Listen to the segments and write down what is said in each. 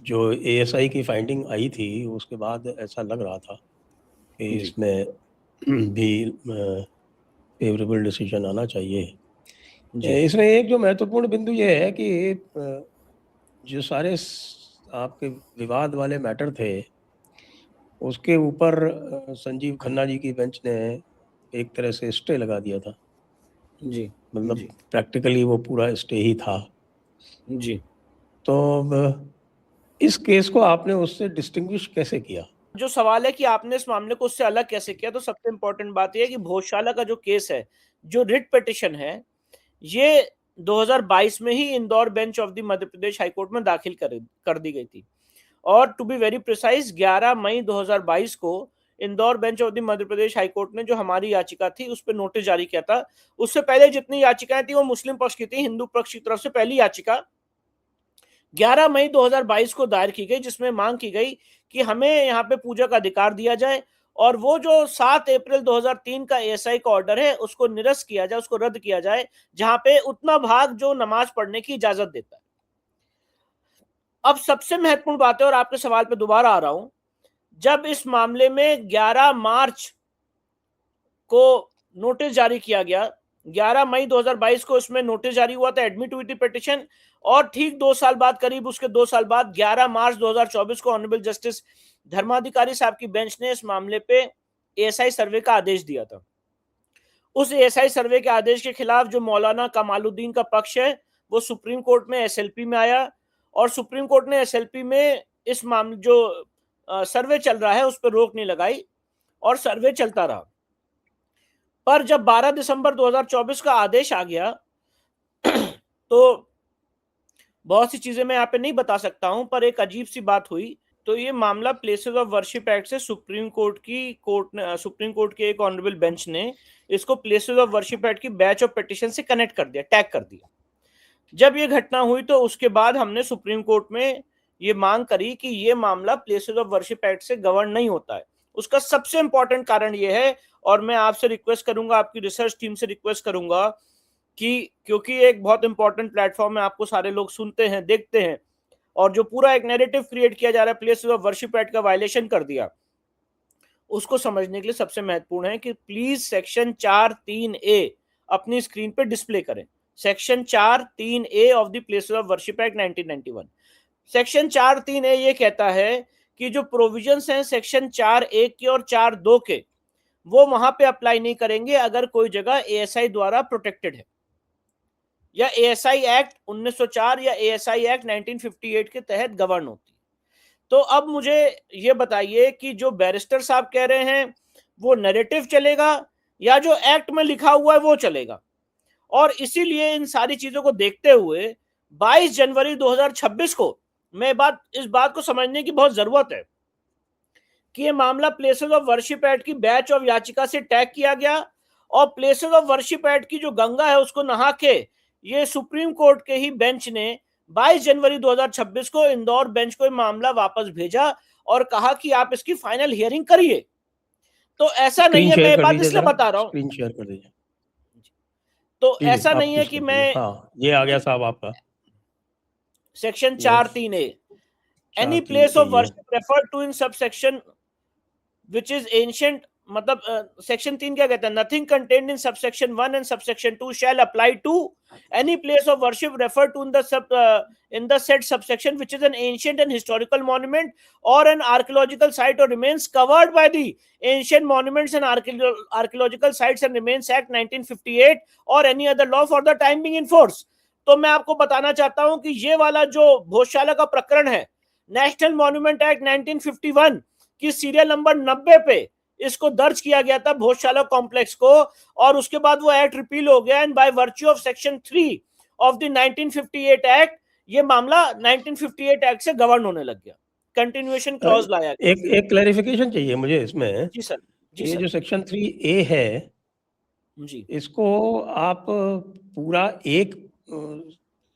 जो एएसआई की फाइंडिंग आई थी उसके बाद ऐसा लग रहा था कि जी इसमें भी फेवरेबल डिसीजन आना चाहिए। जी इसमें एक जो महत्वपूर्ण बिंदु ये है कि जो सारे आपके विवाद वाले मैटर थे उसके ऊपर संजीव खन्ना जी की बेंच ने एक तरह से स्टे लगा दिया था। जी मतलब जी प्रैक्टिकली वो पूरा स्टे ही था। जी। तो इस केस को आपने उससे डिस्टिंग्विश कैसे किया? जो सवाल है कि आपने इस मामले को उससे अलग कैसे किया, तो सबसे इंपॉर्टेंट बात यह है कि भोजशाला का जो केस है, जो रिट पिटिशन है, ये 2022 में ही Indore bench of the Madhya Pradesh high court में दाखिल कर दी गई थी। और टू बी वेरी प्रिसाइज 11 मई 2022 को Indore bench of the Madhya Pradesh high court ने जो हमारी याचिका थी उस पर नोटिस जारी किया था। उससे पहले जितनी याचिकाएं थी वो मुस्लिम पक्ष की थी। हिंदू पक्ष की तरफ से पहली याचिका 11 मई 2022 को दायर की गई, जिसमें मांग की गई कि हमें यहाँ पे पूजा का अधिकार दिया जाए और वो जो 7 अप्रैल 2003 का एएसआई का ऑर्डर है उसको निरस्त किया जाए, उसको रद्द किया जाए, जहां पे उतना भाग जो नमाज पढ़ने की इजाजत देता है। अब सबसे महत्वपूर्ण बात है, और आपके सवाल पे दोबारा आ रहा हूं, जब इस मामले में 11 मार्च को नोटिस जारी किया गया, 11 मई 2022 को इसमें नोटिस जारी हुआ था, एडमिट हुई थी पिटिशन, और ठीक 2 साल बाद, करीब उसके 2 साल बाद 11 मार्च 2024 को ऑनरेबल जस्टिस धर्माधिकारी साहब की बेंच ने इस मामले पे एएसआई सर्वे का आदेश दिया था। उस एएसआई सर्वे के आदेश के खिलाफ जो मौलाना कमालुद्दीन का पक्ष है वो सुप्रीम कोर्ट में एसएलपी में आया, और सुप्रीम कोर्ट ने एसएलपी में इस मामले जो सर्वे चल रहा है उस पर रोक नहीं लगाई और सर्वे चलता रहा। पर जब 12 दिसंबर 2024 का आदेश आ गया तो बहुत सी चीजें मैं यहाँ पे नहीं बता सकता हूं, पर एक अजीब सी बात हुई। तो ये मामला प्लेसेस ऑफ वर्शिप एक्ट से सुप्रीम कोर्ट के एक ऑनरेबल बेंच ने इसको प्लेसेस ऑफ वर्शिप एक्ट की बैच ऑफ पिटिशन से कनेक्ट कर दिया, टैग कर दिया। जब ये घटना हुई तो उसके बाद हमने सुप्रीम कोर्ट में ये मांग करी कि ये मामला प्लेसेस ऑफ वर्शिप एक्ट से गवर्न नहीं होता है। उसका सबसे इंपॉर्टेंट कारण ये है, और मैं आपसे रिक्वेस्ट करूंगा, आपकी रिसर्च टीम से रिक्वेस्ट करूंगा कि क्योंकि एक बहुत इंपॉर्टेंट प्लेटफॉर्म है, आपको सारे लोग सुनते हैं, देखते हैं, और जो पूरा एक नैरेटिव क्रिएट किया जा रहा है प्लेसेस ऑफ वर्शिप एक्ट का वायलेशन कर दिया, उसको समझने के लिए सबसे महत्वपूर्ण है कि प्लीज सेक्शन 4(3)A अपनी स्क्रीन पे डिस्प्ले करें। Section 4(3)A of the places of worship act 1991। Section 4(3)A ये कहता है कि जो प्रोविजंस हैं सेक्शन 4(1) के और 4(2) के, वो वहां पे अप्लाई नहीं करेंगे अगर कोई जगह एएसआई द्वारा प्रोटेक्टेड है, या एएसआई एक्ट 1904 या एएसआई एक्ट 1958 के तहत गवर्न होती है। तो अब मुझे ये बताइए कि जो बैरिस्टर साहब कह रहे हैं वो नैरेटिव चलेगा या जो एक्ट में लिखा हुआ है वो चलेगा। और इसीलिए इन सारी चीजों को देखते हुए 22 जनवरी 2026 को इस बात को समझने की बहुत जरूरत है कि ये मामला प्लेसेस ऑफ वर्शिप एक्ट की बैच ऑफ याचिका से टैग किया गया, और प्लेसेस ऑफ वर्शिप एक्ट की जो गंगा है उसको नहा के ये सुप्रीम कोर्ट के ही बेंच ने 22 जनवरी 2026 को इंदौर बेंच को मामला वापस भेजा और कहा कि आप इसकी फाइनल हियरिंग करिए। तो ऐसा नहीं स्क्रीन है, मैं शेयर ये कर बात दीजिए, इसलिए जरा बता रहा हूं, स्क्रीन शेयर कर दीजिए। तो जी जी, ऐसा आप नहीं है कि डिस्कस कीजिए। मैं हाँ, ये आ गया साहब आपका। Section yes, 4(3)A any place 4(3)A of ये। worship referred to in subsection which is ancient, मतलब सेक्शन 3 क्या कहता है, nothing contained in subsection 1 and subsection 2 shall apply to any place of worship referred to in the said subsection which is an ancient and historical monument or an archaeological site or remains covered by the Ancient Monuments and Archaeological Sites and Remains Act 1958 or any other law for the time being in force। तो मैं आपको बताना चाहता हूं कि ये वाला जो भोजशाला का प्रकरण है, नेशनल मॉन्यूमेंट एक्ट 1951 की सीरियल नंबर 90 पे इसको दर्ज किया गया था भोजशाला कॉम्प्लेक्स को, और उसके बाद वो एक्ट रिपील हो गया and by virtue of section 3 of the 1958 act ये मामला 1958 एक्ट से गवर्न होने लग गया, कंटिन्यूएशन क्लॉज लाया गया। एक क्लैरिफिकेशन चाहिए मुझे इसमें। जी सर। जी ये सर। जो सेक्शन 3A है, जी इसको आप पूरा एक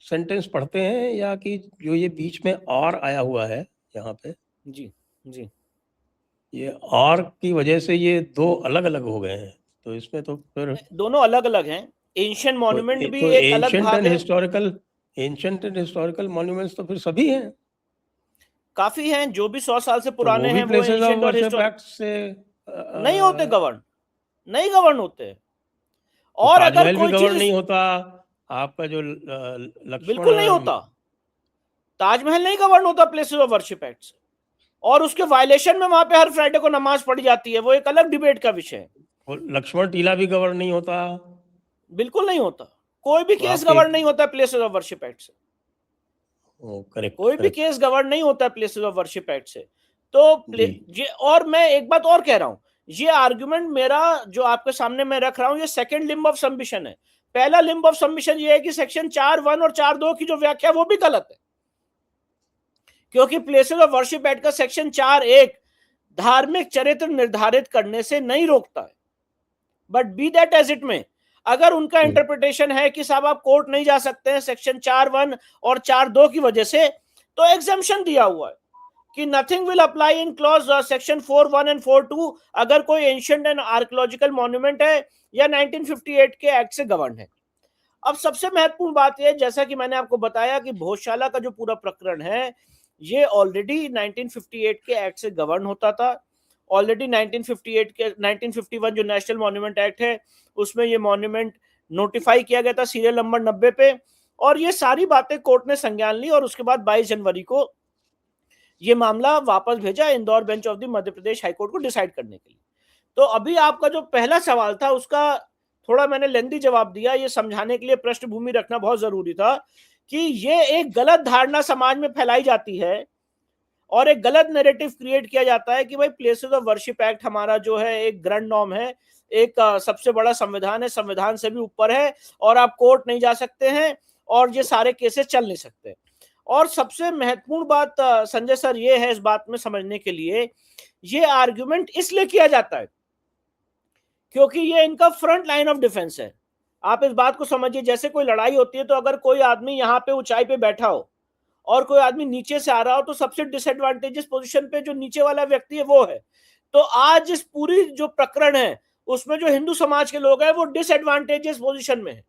सेंटेंस पढ़ते हैं या कि जो ये बीच में और आया हुआ है यहाँ पे, जी जी ये और की वजह से ये दो अलग अलग हो गए हैं? तो इसमें तो फिर दोनों अलग अलग हैं। एंशियंट मॉन्यूमेंट भी तो एक अलग भाग है। एंशंट एंड हिस्टोरिकल मॉन्यूमेंट्स तो फिर सभी हैं। काफी हैं जो भी 100 साल से तो पुराने वो भी हैं, वो प्लेसेस ऑफ एंशिएंट और वर्शिप हिस्टोरिक एक्ट से नहीं होते गवर्न, नहीं गवर्न होते। तो और अगर ताजमहल भी कोई गवर्न चीज, नहीं होता। आपका जो बिल्कुल नहीं लक्ष्मण, होता, ताजमहल नहीं गवर्न होता प्लेसेस ऑफ वर्शिप एक्ट से, और उसके वायलेशन में वहां पे हर फ्राइडे को नमाज पढ़ी जाती है, वो एक अलग डिबेट का विषय है। वो लक्ष्मण टीला भी गवर्न नहीं होता। बिल्कुल नहीं होता, कोई भी तो केस आपके गवर्न नहीं होता प्लेसेस ऑफ वर्शिप एक्ट से, करेक्ट कोई भी करेक्ट। केस गवर्न नहीं होता प्लेसेस ऑफ वर्शिप एक्ट से। तो जी ये, और मैं एक बात और कह रहा हूं, ये आर्गुमेंट मेरा जो आपके सामने मैं रख रहा हूं, ये सेकंड लिम्ब ऑफ सबमिशन है। पहला लिम्ब ऑफ सबमिशन ये है कि सेक्शन 4(1) और 4(2) की जो व्याख्या वो भी गलत है, क्योंकि प्लेसेस ऑफ वर्शिप एक्ट का सेक्शन 4(1) धार्मिक चरित्र निर्धारित करने से नहीं रोकता है। But be that as it में, अगर उनका इंटरप्रिटेशन है कि साहब आप कोर्ट नहीं जा सकते हैं सेक्शन 4(1) और 4(2) की वजह से, तो एग्जम्पशन दिया हुआ है कि nothing will apply in clause section 4(1) and 4(2) अगर कोई एंशिएंट एंड आर्कियोलॉजिकल मॉन्यूमेंट है या 1958 के एक्ट से गवर्न है। अब सबसे महत्वपूर्ण बात यह, जैसा कि मैंने आपको बताया कि भोजशाला का जो पूरा प्रकरण है, ये ऑलरेडी 1958 के एक्ट से गवर्न होता था। ऑलरेडी 1958 के 1951 जो नेशनल मॉन्यूमेंट एक्ट है, उसमें ये मॉन्यूमेंट नोटिफाई किया गया था सीरियल नंबर 90 पे, और ये सारी बातें कोर्ट ने संज्ञान ली, और उसके बाद 22 जनवरी को ये मामला वापस भेजा Indore bench of the Madhya Pradesh high court को डिसाइड करने के लिए। तो अभी आपका जो पहला सवाल था, उसका थोड़ा मैंने लेंदी जवाब दिया, ये समझाने के लिए पृष्ठभूमि रखना बहुत जरूरी था कि ये एक गलत धारणा समाज में फैलाई जाती है और एक गलत नैरेटिव क्रिएट किया जाता है कि भाई प्लेसेस ऑफ वर्शिप एक्ट हमारा जो है एक ग्रैंड नॉर्म है, एक सबसे बड़ा संविधान है, संविधान से भी ऊपर है, और आप कोर्ट नहीं जा सकते हैं, और ये सारे केसेस चल नहीं सकते। और सबसे महत्वपूर्ण बात संजय सर ये है इस बात में समझने के लिए, ये आर्ग्यूमेंट इसलिए किया जाता है क्योंकि ये इनका फ्रंट लाइन ऑफ डिफेंस है। आप इस बात को समझिए, जैसे कोई लड़ाई होती है तो अगर कोई आदमी यहाँ पे ऊंचाई पे बैठा हो और कोई आदमी नीचे से आ रहा हो, तो सबसे डिसएडवांटेजेस पोजीशन पे जो नीचे वाला व्यक्ति है वो है। तो आज इस पूरी जो प्रकरण है उसमें जो हिंदू समाज के लोग हैं वो डिसएडवांटेजेस पोजीशन में है,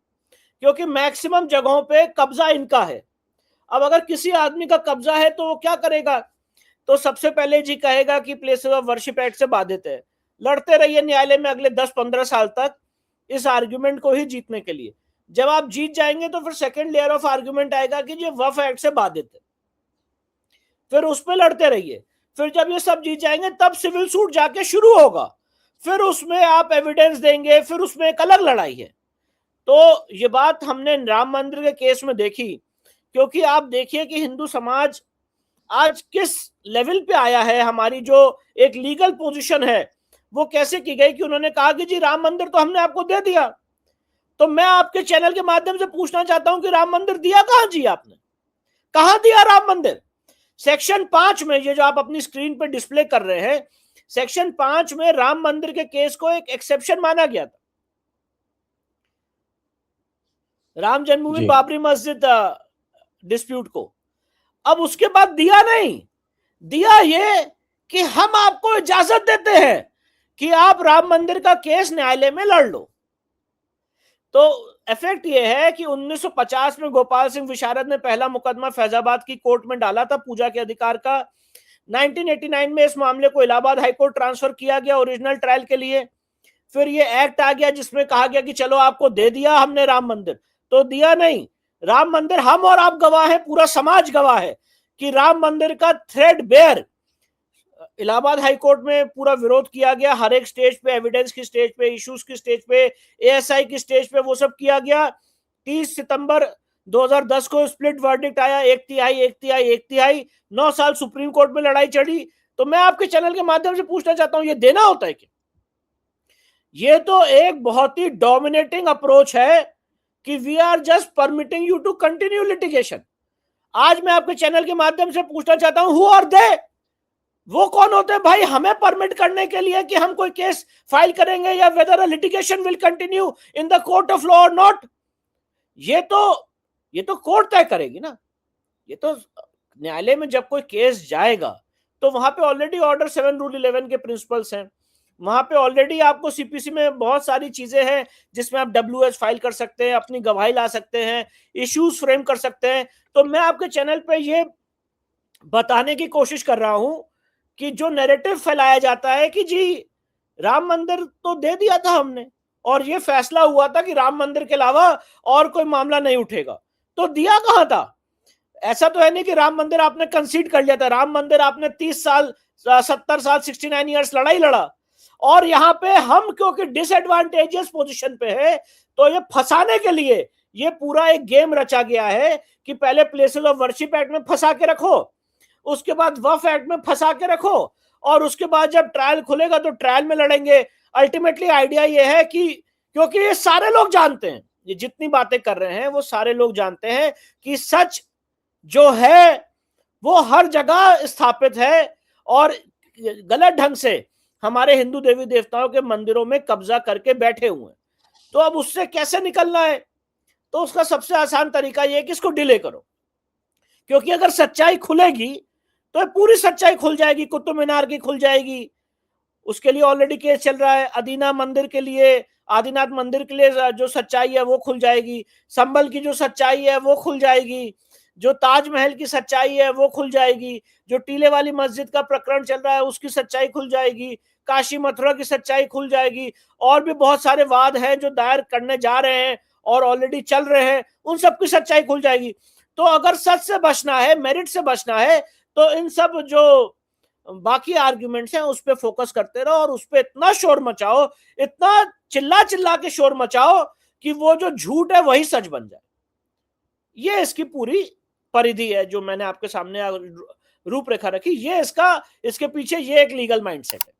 क्योंकि मैक्सिमम जगहों पे कब्जा इनका है। अब अगर किसी आदमी का कब्जा है तो वो क्या करेगा, तो सबसे पहले जी कहेगा कि प्लेसेस ऑफ वर्शिप एक्ट से बाधित है। लड़ते रहिए न्यायालय में अगले 10-15 साल तक इस आर्ग्यूमेंट को ही जीतने के लिए। जब आप जीत जाएंगे तो फिर सेकंड लेयर ऑफ आर्ग्यूमेंट आएगा कि ये वक्फ एक्ट से बाधित है, फिर उस पर लड़ते रहिए। फिर जब ये सब जीत जाएंगे तब सिविल सूट जाके शुरू होगा, फिर उसमें आप एविडेंस देंगे, फिर उसमें एक अलग लड़ाई है। तो ये बात हमने राम मंदिर के केस में देखी, क्योंकि आप देखिए कि हिंदू समाज आज किस लेवल पे आया है। हमारी जो एक लीगल पोजीशन है वो कैसे की गई कि उन्होंने कहा कि जी राम मंदिर तो हमने आपको दे दिया। तो मैं आपके चैनल के माध्यम से पूछना चाहता हूं कि राम मंदिर दिया कहां जी आपने, कहां दिया राम मंदिर? सेक्शन 5 में, ये जो आप अपनी स्क्रीन पर डिस्प्ले कर रहे हैं, सेक्शन 5 में राम मंदिर के केस को एक एक्सेप्शन माना गया था। राम जन्मभूमि जी बाबरी मस्जिद डिस्प्यूट को। अब उसके बाद दिया नहीं, दिया ये कि हम आपको इजाजत देते हैं कि आप राम मंदिर का केस न्यायालय में लड़ लो। तो इफेक्ट ये है कि 1950 में गोपाल सिंह विशारद ने पहला मुकदमा फैजाबाद की कोर्ट में डाला था पूजा के अधिकार का। 1989 में इस मामले को इलाहाबाद हाईकोर्ट ट्रांसफर किया गया ओरिजिनल ट्रायल के लिए। फिर ये एक्ट आ गया जिसमें कहा गया कि चलो आपको दे दिया हमने राम मंदिर, तो दिया नहीं। राम मंदिर हम और आप गवाह हैं, पूरा समाज गवाह है कि राम मंदिर का थ्रेड बेयर इलाहाबाद हाईकोर्ट में पूरा विरोध किया गया, हर एक स्टेज पे, एविडेंस की स्टेज पे, इश्यूज की स्टेज पे, एएसआई की स्टेज पे, वो सब किया गया। 30 सितंबर 2010 को स्प्लिट वर्डिक्ट आया, 1/3 1/3 1/3, 9 साल सुप्रीम कोर्ट में लड़ाई चढ़ी। तो मैं आपके चैनल के माध्यम से पूछना चाहता हूं, ये देना होता है क्या? ये तो एक बहुत ही डोमिनेटिंग अप्रोच है कि we are just permitting you to continue litigation. आज मैं आपके चैनल के माध्यम से पूछना चाहता हूं, हु आर दे? वो कौन होते हैं भाई हमें परमिट करने के लिए कि हम कोई केस फाइल करेंगे या weather a litigation will continue in the court of law और नॉट? ये तो कोर्ट तय करेगी ना। ये तो न्यायालय में जब कोई केस जाएगा तो वहां पे ऑलरेडी ऑर्डर 7 रूल 11 के प्रिंसिपल्स हैं, वहां पे ऑलरेडी आपको सीपीसी में बहुत सारी चीजें हैं जिसमें आप डब्ल्यूएच फाइल कर सकते हैं, अपनी गवाही ला सकते हैं, इश्यूज फ्रेम कर सकते हैं। तो मैं आपके चैनल पे ये बताने की कोशिश कर रहा हूं कि जो नैरेटिव फैलाया जाता है कि जी राम मंदिर तो दे दिया था हमने और ये फैसला हुआ था कि राम मंदिर के अलावा और कोई मामला नहीं उठेगा, तो दिया कहां था? ऐसा तो है नहीं कि राम मंदिर आपने कंसीड कर लिया था। राम मंदिर आपने 30 साल 70 साल 69 ईयर्स लड़ाई लड़ा और यहां पे हम क्योंकि डिसएडवांटेजियस पोजीशन पे है तो ये फंसाने के लिए ये पूरा एक गेम रचा गया है कि पहले प्लेसेस ऑफ वर्शिप एक्ट में फंसा के रखो, उसके बाद वफ एक्ट में फंसा के रखो और उसके बाद जब ट्रायल खुलेगा तो ट्रायल में लड़ेंगे। अल्टीमेटली आइडिया ये है कि क्योंकि ये सारे लोग जानते हैं, ये जितनी बातें कर रहे हैं वो सारे लोग जानते हैं कि सच जो है वो हर जगह स्थापित है और गलत ढंग से हमारे हिंदू देवी देवताओं के मंदिरों में कब्जा करके बैठे हुए हैं। तो अब उससे कैसे निकलना है? तो उसका सबसे आसान तरीका यह है कि इसको डिले करो, क्योंकि अगर सच्चाई खुलेगी तो पूरी सच्चाई खुल जाएगी, कुतुब मीनार की खुल जाएगी, उसके लिए ऑलरेडी केस चल रहा है, अदीना मंदिर के लिए, आदिनाथ मंदिर के लिए जो सच्चाई है वो खुल जाएगी, संभल की जो सच्चाई है वो खुल जाएगी, जो ताजमहल की सच्चाई है वो खुल जाएगी, जो टीले वाली मस्जिद का प्रकरण चल रहा है उसकी सच्चाई खुल जाएगी, काशी मथुरा की सच्चाई खुल जाएगी, और भी बहुत सारे वाद हैं जो दायर करने जा रहे हैं और ऑलरेडी चल रहे हैं, उन सब की सच्चाई खुल जाएगी। तो अगर सच से बचना है, मेरिट से बचना है, तो इन सब जो बाकी आर्ग्यूमेंट्स हैं उस पे फोकस करते रहो और उस पे इतना शोर मचाओ, इतना चिल्ला चिल्ला के शोर मचाओ कि वो जो झूठ है वही सच बन जाए। ये इसकी पूरी परिधि है जो मैंने आपके सामने रूपरेखा रखी। ये इसके पीछे ये एक लीगल माइंडसेट है।